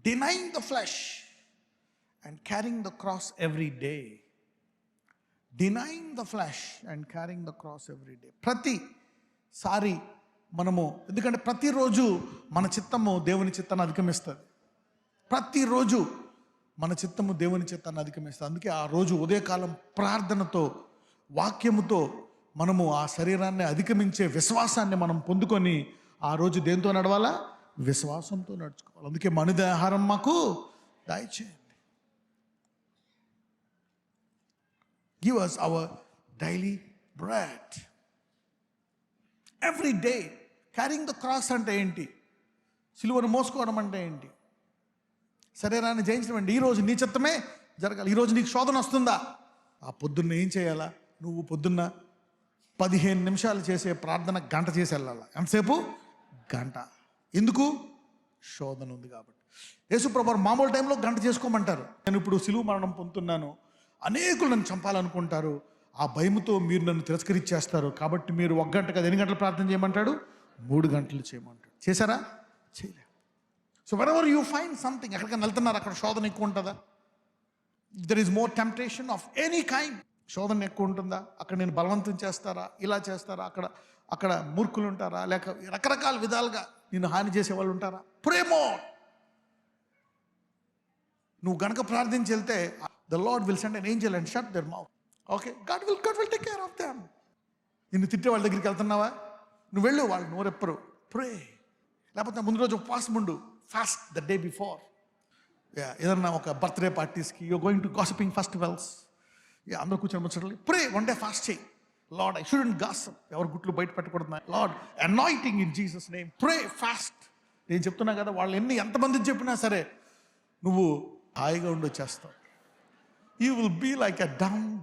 denying the flesh and carrying the cross every day. Denying the flesh and carrying the cross every day. ప్రతిసారి మనము, ఎందుకంటే ప్రతిరోజు మన చిత్తము దేవుని చిత్తాన్ని అధిగమిస్తుంది. ప్రతిరోజు మన చిత్తము దేవుని చిత్తాన్ని అధిగమిస్తుంది. అందుకే ఆ రోజు ఉదయకాలం ప్రార్థనతో, వాక్యముతో మనము ఆ శరీరాన్ని అధిగమించే విశ్వాసాన్ని మనం పొందుకొని ఆ రోజు దేంతో నడవాలా? విశ్వాసంతో నడుచుకోవాలి. అందుకే మనిద ఆహారం మాకు దయచేయండి. Give us our daily bread. Every day. Carrying the cross అంటే ఏంటి? సిలువను మోసుకోవడం అంటే ఏంటి? శరీరాన్ని జయించడం అంటే ఈరోజు నీ చిత్తమే జరగాలి. ఈరోజు నీకు శోధన వస్తుందా? ఆ పొద్దున్న ఏం చేయాలా? నువ్వు పొద్దున్న 15 నిమిషాలు చేసే ప్రార్థన గంట చేసి వెళ్ళాలా. ఎంతసేపు? గంట. ఎందుకు? శోధన ఉంది కాబట్టి. యేసుప్రభువు మామూలు టైంలో గంట చేసుకోమంటారు. నేను ఇప్పుడు సిలువ మరణం పొందుతున్నాను, అనేకులు నన్ను చంపాలనుకుంటారు, ఆ భయముతో మీరు నన్ను తిరస్కరించేస్తారు, కాబట్టి మీరు 1 గంట కదా, ఎన్ని గంటలు ప్రార్థన చేయమంటాడు? 3 గంటలు చేయమంటాడు. చేశారా? చేయలే. So whenever you find something, ఎక్కడికైనా వెళ్తున్నారు, అక్కడ శోధన ఎక్కువ ఉంటుందా? there is more temptation of any kind. శోధన ఎక్కువ ఉంటుందా? అక్కడ నేను బలవంతం చేస్తారా, ఇలా చేస్తారా, అక్కడ మూర్ఖులు ఉంటారా, లేక రకరకాల విధాలుగా నిన్ను హాని చేసే వాళ్ళు ఉంటారా? Pray more. నువ్వు గనక ప్రార్థించి వెళ్తే the Lord will send an angel and shut their mouth. Okay, God will take care of them. నిన్ను తిట్టే వాళ్ళ దగ్గరికి వెళ్తున్నావా? నువ్వు వెళ్ళు, వాళ్ళు నోరెప్పరు. Pray. లేకపోతే ముందు రోజు ఉపవాసం ఉండు. Fast the day before. ఏదన్నా ఒక బర్త్డే పార్టీస్కి, you're going to gossiping festivals, అందరూ కూర్చొని ముచ్చట్లు. Pray, one day fast చేయి. Lord, I shouldn't gossip. ఎవరు గుట్లు బయట పెట్టకూడదు. Lord, anointing in Jesus name. Pray, fast. నేను చెప్తున్నా కదా, వాళ్ళు ఎంతమంది చెప్పినా సరే నువ్వు హాయిగా ఉండి వచ్చేస్తావు. You will be like a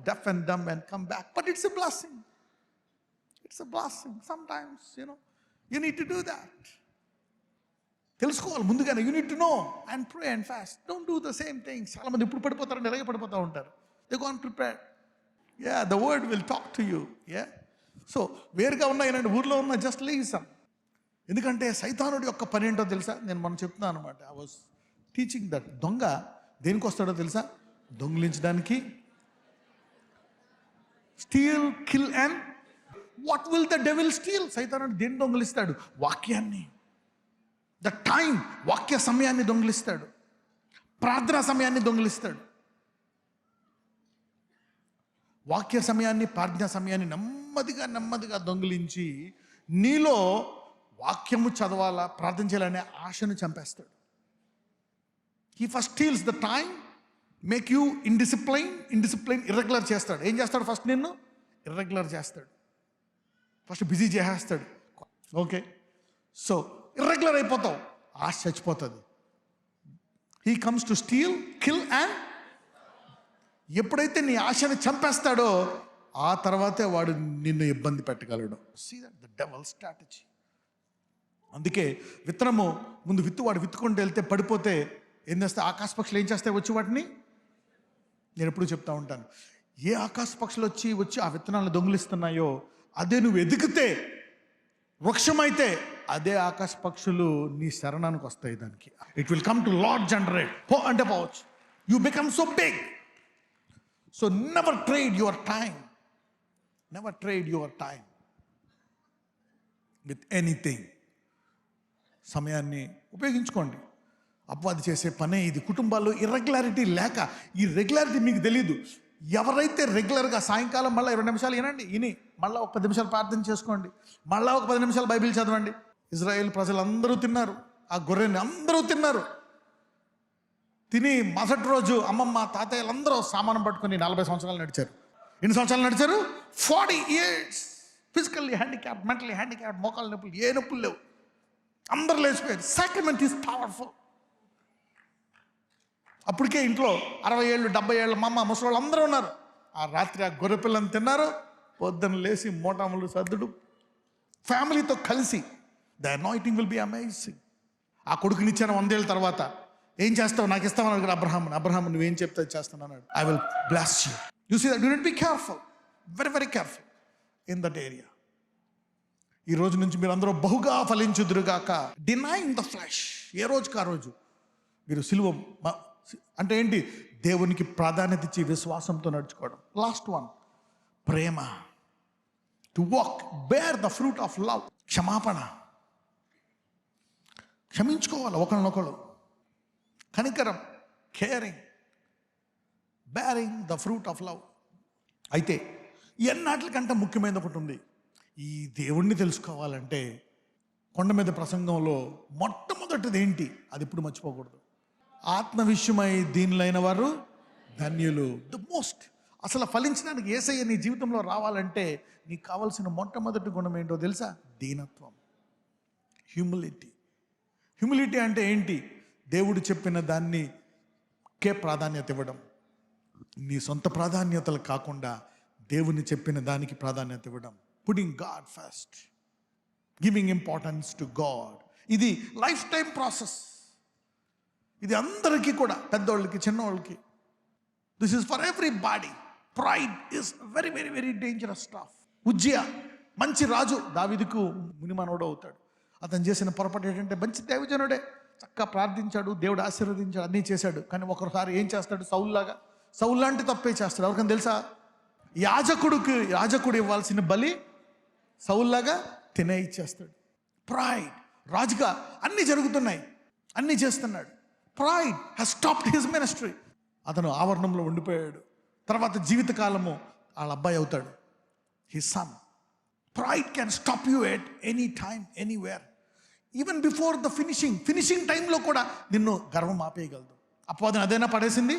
deaf and dumb and come back. But it's a blessing. It's a blessing. Sometimes, you need to do that. తెలుసుకోవాలి ముందుగానే. You need to know and pray and fast. Don't do the same things. చాలా మంది ఇప్పుడు పడిపోతారని ఎలాగే పడిపోతూ ఉంటారు. They go unprepared. The word will talk to you. So వేరుగా ఉన్నాయనండి, ఊర్లో ఉన్న just listen. ఎందుకంటే సైతానుడి యొక్క పని ఏంటో తెలుసా? నేను మనం చెప్తున్నాను అనమాట. I was teaching that దొంగ దేనికి వస్తాడో తెలుసా? దొంగిలించడానికి. Steal, kill and what will the devil steal? సైతానుడు దేన్ని దొంగిలిస్తాడు? వాక్యాన్ని. ద టైం, వాక్య సమయాన్ని దొంగిలిస్తాడు. ప్రార్థనా సమయాన్ని దొంగిలిస్తాడు. వాక్య సమయాన్ని, ప్రార్థనా సమయాన్ని నెమ్మదిగా దొంగిలించి నీలో వాక్యము చదవాలా, ప్రార్థన చేయాలనే ఆశను చంపేస్తాడు. He first steals the time, make you indiscipline, irregular చేస్తాడు. ఏం చేస్తాడు? ఫస్ట్ నిన్ను ఇర్రెగ్యులర్ చేస్తాడు. ఫస్ట్ బిజీ చేసేస్తాడు. ఓకే, సో ఇర్రెగ్యులర్ అయిపోతావు, ఆశ చచ్చిపోతుంది. He comes to steal, kill and ఎప్పుడైతే నీ ఆశని చంపేస్తాడో ఆ తర్వాతే వాడు నిన్ను ఇబ్బంది పెట్టగలడు. See that the devil's strategy. అందుకే విత్తనము ముందు వాడు విత్తుకుంటూ వెళ్తే పడిపోతే ఏం చేస్తే ఆకాశ పక్షులు ఏం చేస్తాయి? వచ్చి వాటిని, నేను ఎప్పుడు చెప్తా ఉంటాను, ఏ ఆకాశ పక్షులు వచ్చి ఆ విత్తనాలను దొంగిలిస్తున్నాయో అదే నువ్వు ఎదిగితే, వృక్షమైతే అదే ఆకాశ పక్షులు నీ శరణానికి వస్తాయి. దానికి it will come to large and rate. అంటే పోవచ్చు. You become so big. So never trade your time with anything. సమయాన్ని ఉపయోగించుకోండి. అపవాది చేసే పనే ఇది. కుటుంబాల్లో ఇర్రెగ్యులారిటీ లేక, ఈ రెగ్యులారిటీ మీకు తెలీదు. ఎవరైతే రెగ్యులర్గా సాయంకాలం మళ్ళీ 20 నిమిషాలు విని మళ్ళీ ఒక 10 నిమిషాలు ప్రార్థన చేసుకోండి, మళ్ళీ ఒక 10 నిమిషాలు బైబిల్ చదవండి. ఇజ్రాయేల్ ప్రజలు అందరూ తిన్నారు, ఆ గొర్రెని అందరూ తిన్నారు. తిని మరుసటి రోజు అమ్మమ్మ, తాతయ్యలు అందరూ సామానం పట్టుకుని 40 సంవత్సరాలు నడిచారు. ఎన్ని సంవత్సరాలు నడిచారు? 40 years. Physically handicap, mentally handicap, మోకాళ్ళ నొప్పులు, ఏ నొప్పులు లేవు, అందరూ లేచిపోయారు. Sacrament is powerful. అప్పటికే ఇంట్లో 60 ఏళ్ళు 70 ఏళ్ళు మా అమ్మ, ముసలి అందరూ ఉన్నారు. ఆ రాత్రి ఆ గొర్రె పిల్లని తిన్నారు. పొద్దున్న లేచి మోటాములు సర్దుడు, ఫ్యామిలీతో కలిసి. The anointing will be amazing. ఆ కొడుకునిచ్చాను 100 ఏళ్ళ తర్వాత. ఏం చేస్తావు? నాకు ఇస్తామని అడిగాడు అబ్రహాం. నువ్వేం చెప్తే చేస్తాను అన్నాడు. I will bless you. You see that. You need be careful, very very careful in that area. ఈ రోజు నుంచి మీరు అందరూ బహుగా ఫలించుదురుగాక. Denying the flesh. ఏ రోజుకి ఆ రోజు మీరు సిలువ అంటే ఏంటి? దేవునికి ప్రాధాన్యత ఇచ్చి విశ్వాసంతో నడుచుకోవడం. లాస్ట్ వన్, ప్రేమ. To walk, bear the fruit of love. క్షమాపణ, క్షమించుకోవాలి ఒకరినొకరు. కనికరం, caring, bearing the fruit of love. అయితే ఎన్నాటికంటే ముఖ్యమైనది ఒకటి ఉంది. ఈ దేవుణ్ణి తెలుసుకోవాలంటే కొండ మీద ప్రసంగంలో మొట్టమొదటిది ఏంటి? అది ఇప్పుడు మర్చిపోకూడదు. ఆత్మ విషయమై దీనులైన వారు ధన్యులు. ద మోస్ట్, అసలు ఫలించడానికి యేసయ్య నీ జీవితంలో రావాలంటే నీకు కావాల్సిన మొట్టమొదటి గుణం ఏంటో తెలుసా? దీనత్వం, హ్యూమిలిటీ. హ్యూమిలిటీ అంటే ఏంటి? దేవుడు చెప్పిన దానికే ప్రాధాన్యత ఇవ్వడం. నీ సొంత ప్రాధాన్యతలు కాకుండా దేవుని చెప్పిన దానికి ప్రాధాన్యత ఇవ్వడం. Putting God first, giving importance to God. ఇది లైఫ్ టైం ప్రాసెస్. ఇది అందరికీ కూడా, పెద్దోళ్ళకి చిన్నోళ్ళకి. This is for everybody. Pride is very very very dangerous stuff. Uzziah మంచి రాజు, దావీదుకు మునిమనోడు అవుతాడు. అతను చేసిన పొరపాటు ఏంటంటే, మంచి దైవజనుడే, చక్కగా ప్రార్థించాడు, దేవుడు ఆశీర్వదించాడు, అన్నీ చేశాడు. కానీ ఒకసారి ఏం చేస్తాడు? సౌల్ లాంటి తప్పే చేస్తాడు. ఎవరికైనా తెలుసా? యాజకుడు ఇవ్వాల్సిన బలి సౌల్లాగా తినే ఇచ్చేస్తాడు. ప్రైడ్. రాజుగా అన్నీ జరుగుతున్నాయి, అన్నీ చేస్తున్నాడు. Pride has stopped his ministry. అతను ఆవరణంలో ఉండిపోయాడు. తర్వాత జీవితకాలము వాళ్ళ అబ్బాయి అవుతాడు, his son. Pride can stop you at any time, anywhere. Even before the finishing టైంలో కూడా నిన్ను గర్వం ఆపేయగలదు. అపవాదం అదైనా పడేసింది.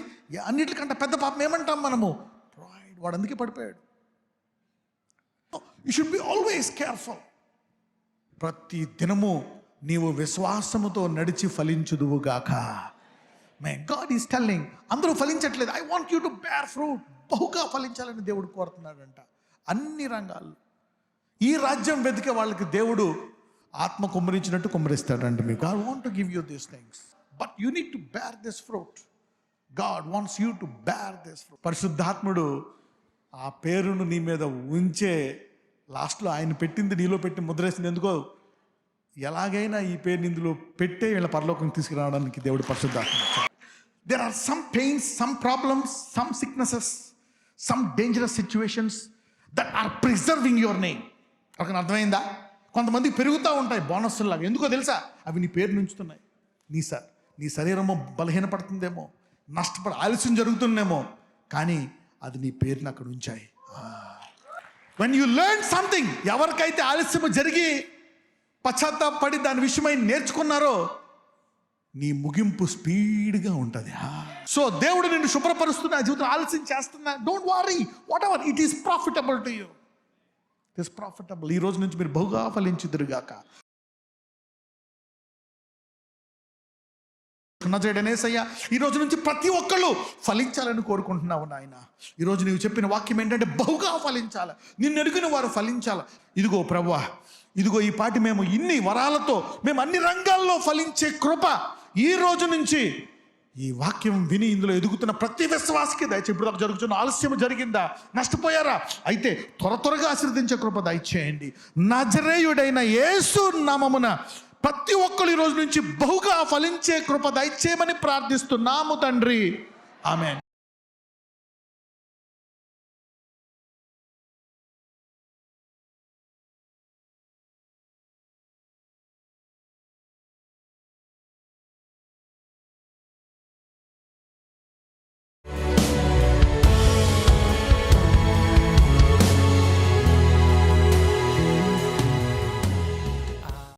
అన్నిటికంటే పెద్ద పాపం ఏమంటాం మనము? ప్రైడ్. వాడు అందుకే పడిపోయాడు. You should be always careful. ప్రతి దినము నీవు విశ్వాసముతో నడిచి ఫలించుదువుగాక. God is telling. అందరూ ఫలించట్లేదు. I want you to bear fruit. బహుగా ఫలించాలని దేవుడు కోరుతున్నాడంట. అన్ని రంగాల్లో ఈ రాజ్యం వెతికే వాళ్ళకి దేవుడు ఆత్మ కుమ్మరించినట్టు కుమ్మరిస్తాడంట. మీకు God want to give you these things, but you need to bear this fruit. God wants you to bear this fruit. పరిశుద్ధాత్ముడు ఆ పేరును నీ మీద ఉంచే లాస్ట్లో ఆయన పెట్టింది నీలో పెట్టి ముద్రేసింది. ఎందుకో? ఎలాగైనా ఈ పేరు ఇందులో పెట్టే వీళ్ళ పరలోకం తీసుకురావడానికి దేవుడు పరిశుద్ధాత్మ. There are some pains, some problems, some sicknesses, some dangerous situations that are preserving your name. ఒక అర్థమైందా? కొంతమంది పెరుగుతూ ఉంటాయి బోనస్లాగా. ఎందుకో తెలుసా? అవి నీ పేరు నుంచుతున్నాయి. నీ శరీరము బలహీనపడుతుందేమో, ఆలస్యం జరుగుతుందేమో, కానీ అది నీ పేరుని అక్కడ ఉంచాయి. when you learn something, ఎవరికైతే ఆలస్యము జరిగి పశ్చాత్తాపడి దాని విషయమై నేర్చుకున్నారో నీ ముగింపు స్పీడ్గా ఉంటుంది. సో దేవుడు నిన్ను శుభ్రపరుస్తున్నా, జీవితం ఆలస్యం చేస్తున్నా, don't worry. What ever it is profitable to you. It is profitable. ఈ రోజు నుంచి మీరు బహుగా ఫలించుదురుగాక. నజరేయుడనేసయ్యా, ఈ రోజు నుంచి ప్రతి ఒక్కళ్ళు ఫలించాలని కోరుకుంటున్నావు నాయన. ఈరోజు నీవు చెప్పిన వాక్యం ఏంటంటే బహుగా ఫలించాలి, నిన్ను ఎరిగిన వారు ఫలించాలి. ఇదిగో ప్రభువా, ఇదిగో ఈ పాటి మేము ఇన్ని వరాలతో మేము అన్ని రంగాల్లో ఫలించే కృప ఈ రోజు నుంచి ఈ వాక్యం విని ఇందులో ఎదుగుతున్న ప్రతి విశ్వాసకి దయచేసి. ఇప్పుడు దాకా జరుగుతున్న ఆలస్యం జరిగిందా? నష్టపోయారా? అయితే త్వరగా ఆశీర్వదించే కృప దయచేయండి. నజరేయుడైన యేసు నామమున ప్రతి ఒక్కరు ఈ రోజు నుంచి బహుగా ఫలించే కృప దయచేయమని ప్రార్థిస్తున్నాము తండ్రి. ఆమేన్.